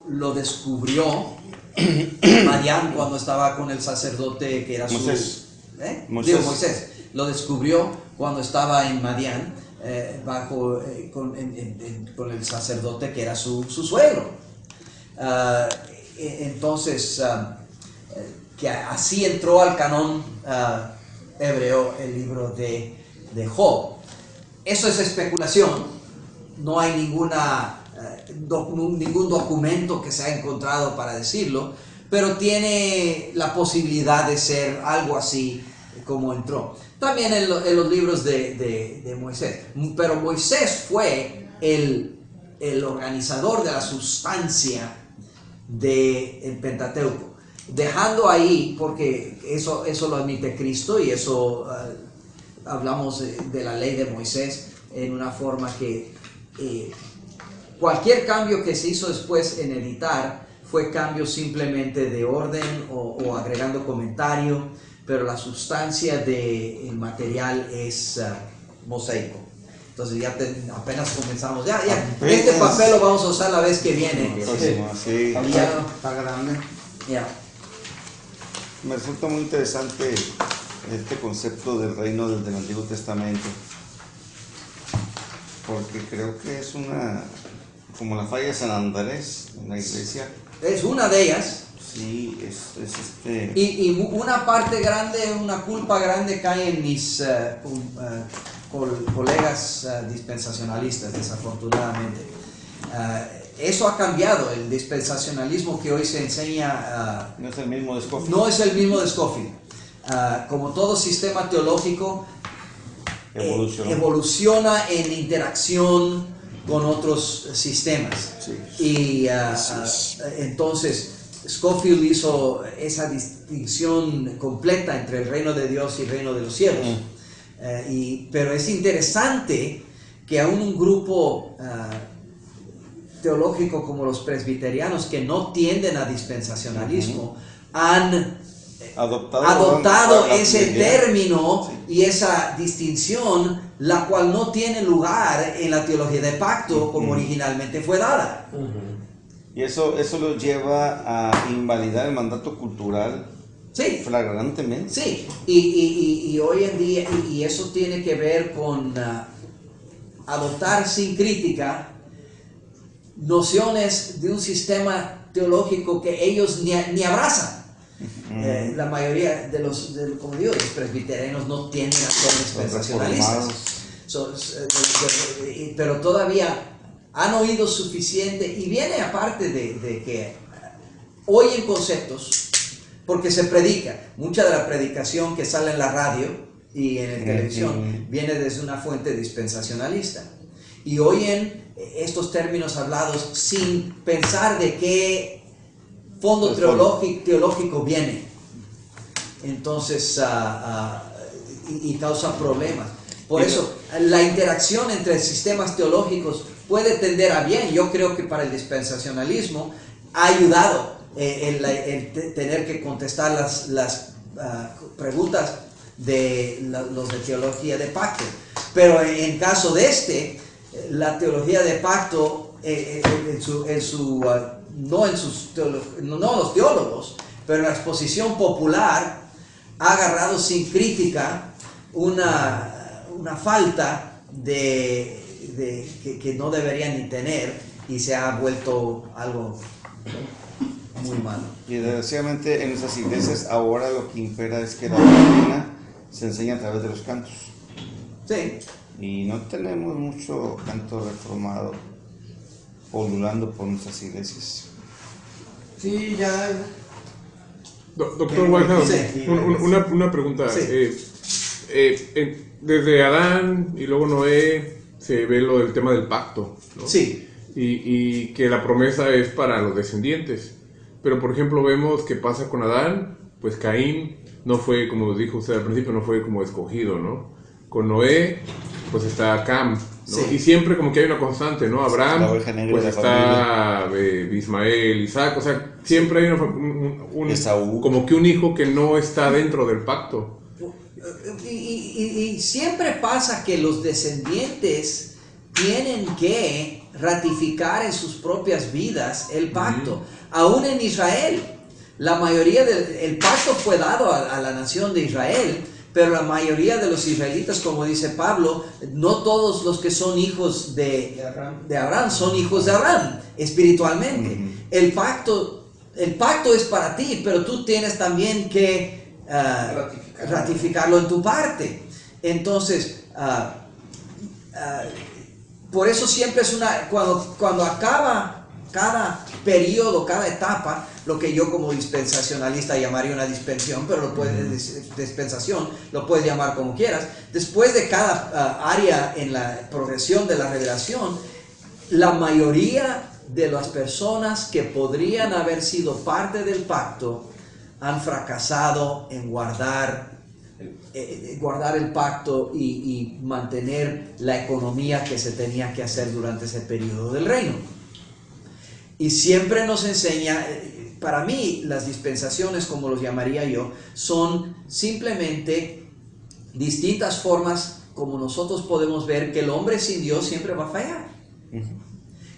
lo descubrió Madián cuando estaba con el sacerdote que era Moisés. Moisés. Lo descubrió cuando estaba en Madián con el sacerdote que era su suegro. Entonces, que así entró al canon hebreo el libro de Job. Eso es especulación, no hay ningún documento que se ha encontrado para decirlo, pero tiene la posibilidad de ser algo así como entró. También en los libros de Moisés, pero Moisés fue el organizador de la sustancia del Pentateuco, dejando ahí, porque eso lo admite Cristo y eso hablamos de la ley de Moisés en una forma que cualquier cambio que se hizo después en editar fue cambio simplemente de orden o agregando comentario, pero la sustancia del material es mosaico. Entonces ya apenas comenzamos, ya este papel lo vamos a usar la vez que viene. Sí. Está grande. Ya. Me resulta muy interesante este concepto del reino desde el Antiguo Testamento, porque creo que es como la falla de San Andrés en la iglesia. Es una de ellas. Sí, Y una parte grande, una culpa grande cae en mis colegas dispensacionalistas, desafortunadamente. Eso ha cambiado, el dispensacionalismo que hoy se enseña no es el mismo de Scofield. No es el mismo de Scofield. Como todo sistema teológico, evoluciona en interacción con otros sistemas. Sí. Y entonces Scofield hizo esa distinción completa entre el reino de Dios y el reino de los cielos. Pero es interesante que aún un grupo teológico como los presbiterianos, que no tienden a dispensacionalismo, han adoptado ese término y esa distinción, la cual no tiene lugar en la teología de pacto como originalmente fue dada. Y eso lo lleva a invalidar el mandato cultural. Sí. Flagrantemente. Sí, y hoy en día, y eso tiene que ver con adoptar sin crítica nociones de un sistema teológico que ellos ni abrazan. La mayoría de los presbiterianos no tienden a ser dispensacionalistas. Pero todavía han oído suficiente, y viene aparte de que oyen conceptos, porque se predica. Mucha de la predicación que sale en la radio y en la televisión viene desde una fuente dispensacionalista. Y oyen estos términos hablados sin pensar de qué fondo teológico viene. Entonces, y causa problemas. Por eso, la interacción entre sistemas teológicos puede tender a bien. Yo creo que para el dispensacionalismo ha ayudado el tener que contestar las preguntas de los de teología de pacto. Pero en caso de la teología de pacto, no los teólogos, pero en la exposición popular, ha agarrado sin crítica una falta que no deberían ni tener, y se ha vuelto algo muy malo. Y desgraciadamente en nuestras iglesias ahora lo que impera es que la doctrina se enseña a través de los cantos. Sí. Y no tenemos mucho canto reformado polulando por nuestras iglesias. Sí, ya. Doctor Whitehouse, una pregunta. Sí. Desde Adán y luego Noé se ve lo del tema del pacto, ¿no? Sí. Y que la promesa es para los descendientes. Pero por ejemplo vemos que pasa con Adán, pues Caín no fue, como dijo usted al principio, no fue como escogido, ¿no? Con Noé, pues está Cam, ¿no? Sí. Y siempre como que hay una constante, ¿no? Abraham, La oveja negra pues de la está Ismael, Isaac, o sea, siempre hay Esaú. como que un hijo que no está dentro del pacto. Y siempre pasa que los descendientes tienen que ratificar en sus propias vidas el pacto. Aún en Israel, la mayoría del pacto fue dado a la nación de Israel, pero la mayoría de los israelitas, como dice Pablo, no todos los que son hijos de Abraham son hijos de Abraham espiritualmente. El pacto es para ti, pero tú tienes también que ratificarlo en tu parte. Entonces, por eso siempre es cuando acaba cada periodo, cada etapa, lo que yo como dispensacionalista llamaría una dispensación, pero lo puedes llamar como quieras. Después de cada área en la progresión de la revelación, la mayoría de las personas que podrían haber sido parte del pacto han fracasado en guardar el pacto y mantener la economía que se tenía que hacer durante ese periodo del reino. Y siempre nos enseña, para mí las dispensaciones, como los llamaría yo, son simplemente distintas formas como nosotros podemos ver que el hombre sin Dios siempre va a fallar.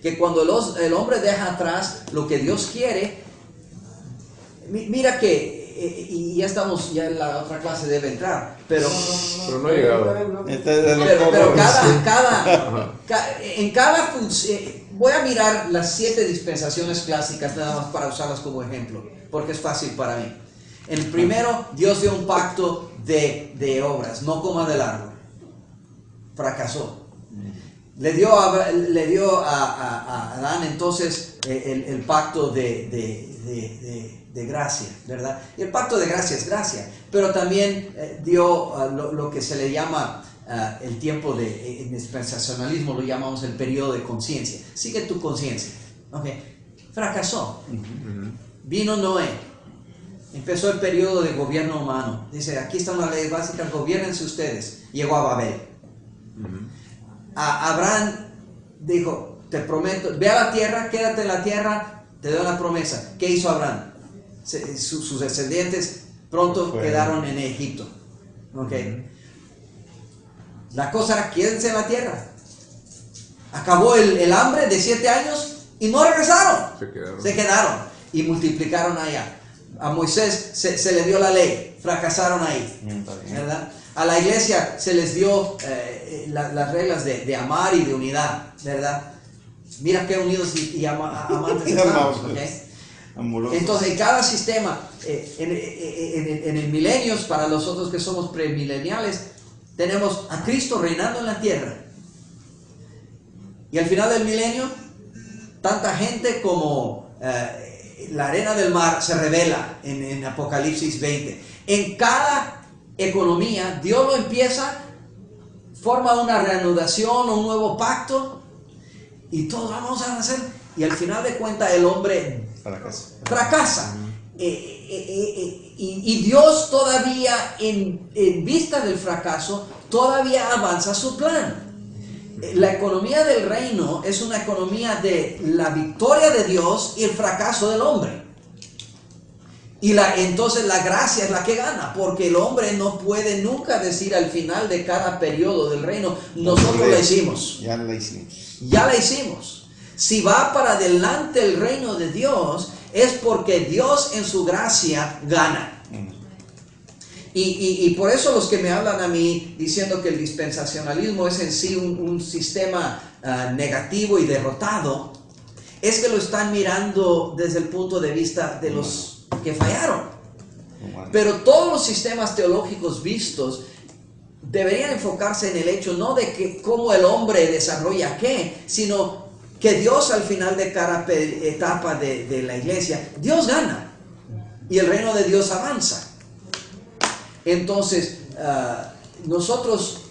Que cuando el hombre deja atrás lo que Dios quiere, mira que y ya estamos, ya en la otra clase debe entrar, pero no ha llegado. Pero en cada función, voy a mirar las 7 dispensaciones clásicas nada más para usarlas como ejemplo, porque es fácil para mí. En el primero, Dios dio un pacto de obras, no coma del árbol. Fracasó. Le dio a Adán entonces el pacto de gracia, ¿verdad? Y el pacto de gracia es gracia, pero también dio lo que se le llama el tiempo en dispensacionalismo, lo llamamos el periodo de conciencia. Sigue tu conciencia. Okay. Fracasó. Vino Noé. Empezó el periodo de gobierno humano. Dice, aquí están las leyes básicas, gobiernense ustedes. Llegó a Babel. A Abraham dijo, te prometo, ve a la tierra, quédate en la tierra, te doy una promesa. ¿Qué hizo Abraham? Sus descendientes pronto quedaron en Egipto. Okay. La cosa era, quédense en la tierra. Acabó el hambre de 7 años y no regresaron. Se quedaron y multiplicaron allá. A Moisés se le dio la ley, fracasaron ahí, ¿verdad? A la iglesia se les dio las reglas de amar y de unidad, ¿verdad? Mira qué unidos y amantes estamos, ¿okay? Entonces, en cada sistema, en el milenios, para nosotros que somos premileniales, tenemos a Cristo reinando en la tierra. Y al final del milenio, tanta gente como la arena del mar se revela en Apocalipsis 20. En cada economía, Dios lo empieza, forma una reanudación, un nuevo pacto, y todos vamos a nacer. Y al final de cuentas, el hombre fracasa. Y Dios todavía, en vista del fracaso, todavía avanza su plan. La economía del reino es una economía de la victoria de Dios y el fracaso del hombre. Y entonces la gracia es la que gana, porque el hombre no puede nunca decir al final de cada periodo del reino, nosotros la hicimos. Ya la hicimos. Ya la hicimos. Si va para adelante el reino de Dios, es porque Dios en su gracia gana. Y por eso los que me hablan a mí diciendo que el dispensacionalismo es en sí un sistema negativo y derrotado, es que lo están mirando desde el punto de vista de los que fallaron. Pero todos los sistemas teológicos vistos deberían enfocarse en el hecho no de que cómo el hombre desarrolla qué, sino que Dios al final de cada etapa de la iglesia, Dios gana y el reino de Dios avanza. Entonces, nosotros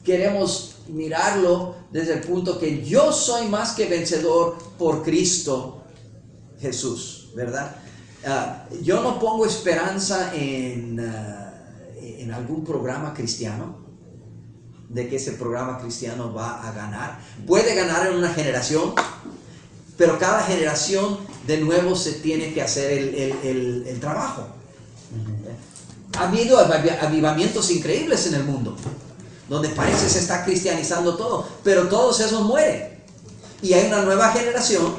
queremos mirarlo desde el punto que yo soy más que vencedor por Cristo Jesús, ¿verdad? Yo no pongo esperanza en algún programa cristiano, de que ese programa cristiano va a ganar. Puede ganar en una generación, pero cada generación de nuevo se tiene que hacer el trabajo. Ha habido avivamientos increíbles en el mundo, donde parece se está cristianizando todo, pero todos esos mueren. y hay una nueva generación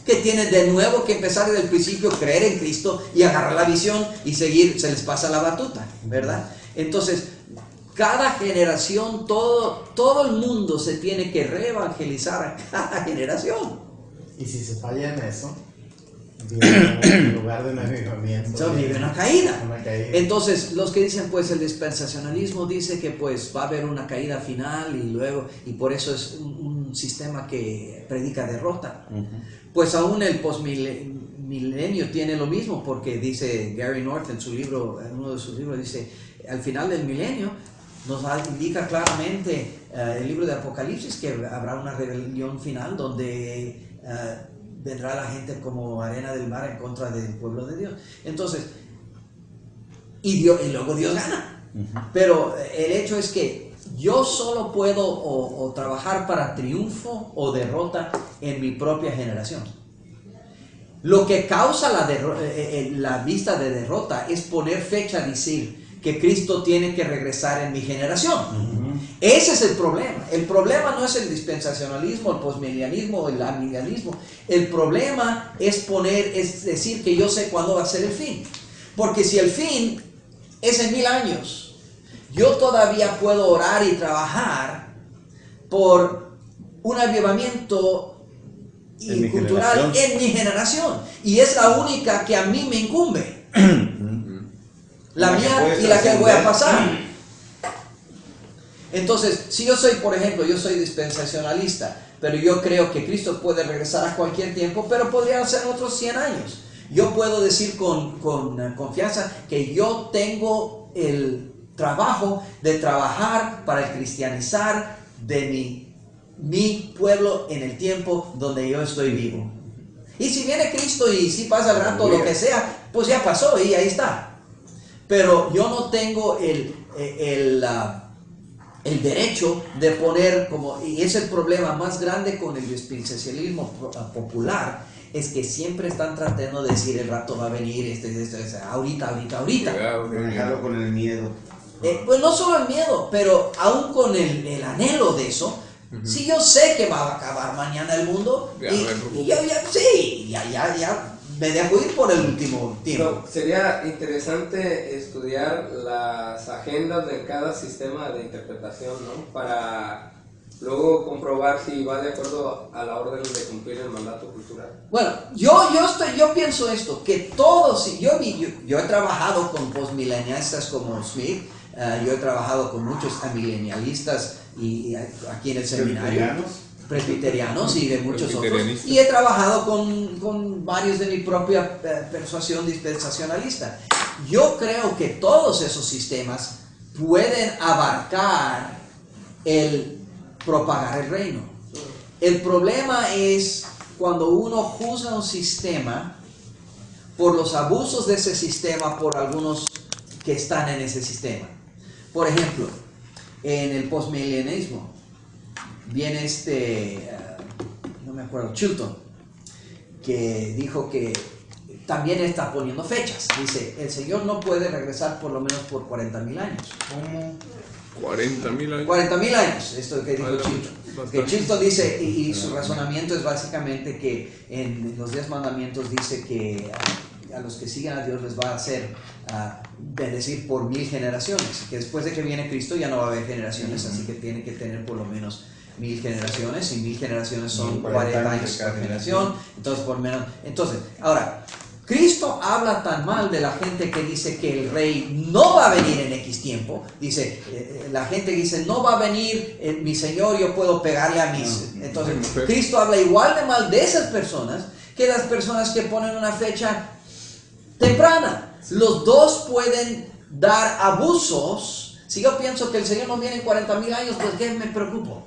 que tiene de nuevo que empezar desde el principio, creer en Cristo y agarrar la visión y seguir, se les pasa la batuta, ¿verdad? Entonces, cada generación, todo el mundo se tiene que reevangelizar a cada generación. Y si se falla en eso, viene en lugar de un avivamiento. Entonces vive una caída. Una caída. Entonces, los que dicen, pues el dispensacionalismo dice que pues va a haber una caída final y por eso es un sistema que predica derrota. Pues aún el postmilenio tiene lo mismo, porque dice Gary North en su libro, en uno de sus libros, dice, al final del milenio nos indica claramente el libro de Apocalipsis que habrá una rebelión final donde vendrá la gente como arena del mar en contra del pueblo de Dios. Entonces, y luego Dios gana. Pero el hecho es que yo solo puedo o trabajar para triunfo o derrota en mi propia generación. Lo que causa la vista de derrota es poner fecha a decir que Cristo tiene que regresar en mi generación. Ese es el problema. El problema no es el dispensacionalismo, el postmilenialismo o el amilenialismo. El problema es decir que yo sé cuándo va a ser el fin. Porque si el fin es en 1000 años, yo todavía puedo orar y trabajar por un avivamiento cultural en mi generación. Y es la única que a mí me incumbe. La mía y la que voy a pasar. Entonces, si yo soy, por ejemplo, yo soy dispensacionalista, pero yo creo que Cristo puede regresar a cualquier tiempo, pero podría ser otros 100 años. Yo puedo decir con confianza que yo tengo el trabajo de trabajar para el cristianizar de mi pueblo en el tiempo donde yo estoy vivo. Y si viene Cristo y si pasa el rato, lo que sea, pues ya pasó y ahí está. Pero yo no tengo el derecho de poner y es el problema más grande con el dispensacionalismo popular, es que siempre están tratando de decir el rato va a venir, ahorita. Manejarlo con el miedo. Pues no solo el miedo, pero aún con el anhelo de eso. Si yo sé que va a acabar mañana el mundo, y ya me dejo ir por el último tiempo. No, sería interesante estudiar las agendas de cada sistema de interpretación, ¿no? Para luego comprobar si va de acuerdo a la orden de cumplir el mandato cultural. Bueno, yo pienso esto, que todos, yo he trabajado con postmilenialistas como Smith, yo he trabajado con muchos amilenialistas y aquí en el seminario, presbiterianos y de muchos otros, y he trabajado con varios de mi propia persuasión dispensacionalista. Yo creo que todos esos sistemas pueden abarcar el propagar el reino. El problema es cuando uno juzga un sistema por los abusos de ese sistema por algunos que están en ese sistema. Por ejemplo, en el postmilenialismo viene no me acuerdo, Chilton, que dijo que también está poniendo fechas. Dice, el Señor no puede regresar por lo menos por 40,000 años. ¿Cómo? 40,000 años. 40,000 años, esto que dijo Chilton. Que Chilton dice, y su razonamiento es básicamente que en los 10 mandamientos dice que a los que siguen a Dios les va a hacer bendecir por 1000 generaciones, que después de que viene Cristo ya no va a haber generaciones, así que tiene que tener por lo menos 1000 generaciones, y 1000 generaciones son 40 años por generación, entonces, ahora, Cristo habla tan mal de la gente que dice que el rey no va a venir en X tiempo. Dice, la gente dice, no va a venir mi Señor, yo puedo pegarle a mis... Entonces, Cristo habla igual de mal de esas personas que las personas que ponen una fecha temprana. Los dos pueden dar abusos. Si yo pienso que el Señor no viene en 40,000 años, pues ¿qué me preocupo?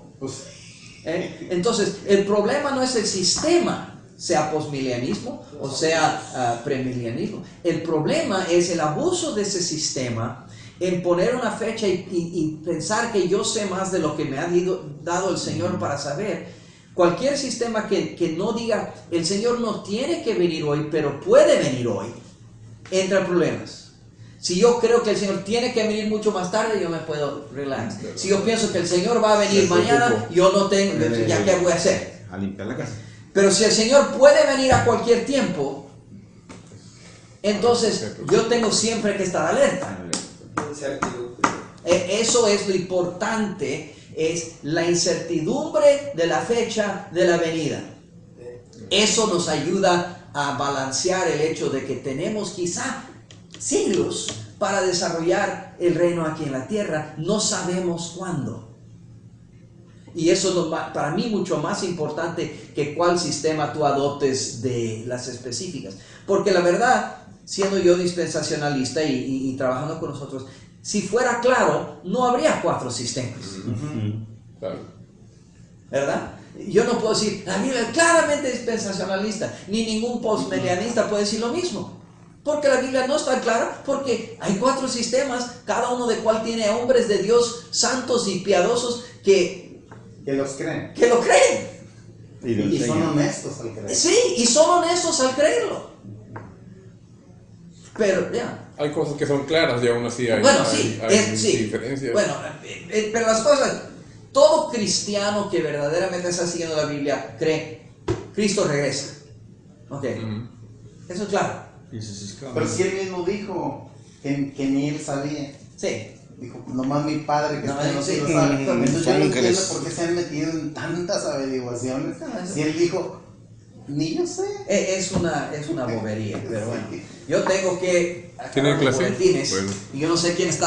Entonces, el problema no es el sistema, sea postmilenialismo o sea premilenialismo. El problema es el abuso de ese sistema en poner una fecha y pensar que yo sé más de lo que me ha dado el Señor para saber. Cualquier sistema que no diga el Señor no tiene que venir hoy, pero puede venir hoy, entra en problemas. Si yo creo que el Señor tiene que venir mucho más tarde, yo me puedo relajar. Si yo pienso que el Señor va a venir mañana, yo no tengo, ya qué voy a hacer. a limpiar la casa. Pero si el Señor puede venir a cualquier tiempo, entonces yo tengo siempre que estar alerta. Incertidumbre. Eso es lo importante, es la incertidumbre de la fecha de la venida. Eso nos ayuda a balancear el hecho de que tenemos quizá siglos para desarrollar el reino aquí en la tierra. No sabemos cuándo. Y eso es para mí mucho más importante que cuál sistema tú adoptes de las específicas. Porque la verdad, siendo yo dispensacionalista y trabajando con nosotros, si fuera claro, no habría 4 sistemas. Claro. ¿Verdad? Yo no puedo decir, la Biblia es claramente dispensacionalista, ni ningún postmilenialista puede decir lo mismo. Porque la Biblia no está clara, porque hay 4 sistemas, cada uno de cual tiene hombres de Dios santos y piadosos que los creen. lo creen. Y son honestos al creer. Sí, y son honestos al creerlo. Pero, ya. Hay cosas que son claras y aún así hay, Bueno, sí, hay sí. diferencias. Bueno, pero las cosas, todo cristiano que verdaderamente está siguiendo la Biblia cree, Cristo regresa. Ok, eso es claro. Pero si él mismo dijo que ni él sabía. Sí. Dijo, nomás mi padre que No, está en los sí. cielos sabe. Entonces yo no entiendo ¿crees? por qué se han metido en tantas averiguaciones. Si él dijo, ni yo sé. Es una bobería, pero bueno. Yo tengo que ¿Tiene acabar los clase? boletines, Bueno. y yo no sé quién está